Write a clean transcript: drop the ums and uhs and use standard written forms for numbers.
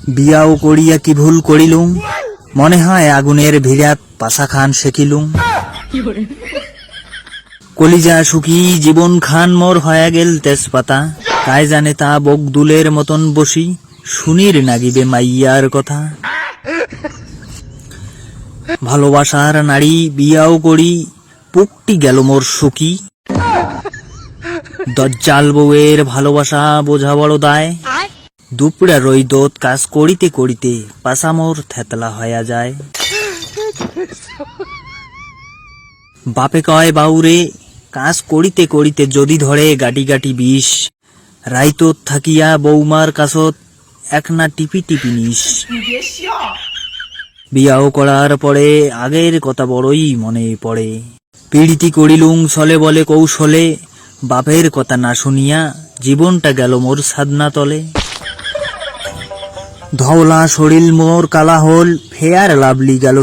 বিয়াও করিয়া কি ভুল করিলুম, মনে হয় আগুনের ভিড়াত পাশা খান শেখিলুম। কলিজা সুখী জীবন খান মোর হয়ে গেল তেজপাতা, কায় জানে তা বকদুলের মতন বসি শুনির নাগিবে মাইয়ার কথা। ভালোবাসার নারী বিয়াও করি পুকটি গেল মোর সুখী, দজ্জাল বউয়ের ভালোবাসা বোঝা বড় দায়। দুপুরে রইদত কাজ করিতে করিতে পাশা মোর থেতলা হইয়া যায়। বাপে কয় বাউরে কাজ করিতে করিতে যদি ধরে গাটি গাটি বিষ, রাইতত থাকিয়া বৌমার কাছত একনা টিপি টিপি নিস। বিয়াও করার পরে আগের কথা বড়ই মনে পড়ে, পীড়িতি করিলুম ছলে বলে কৌশলে, বাপের কথা না শুনিয়া জীবনটা গেল মোর সাধনা তলে। ধওলা শরীর মোর কালা হল, ফেয়ার লাভলি গেল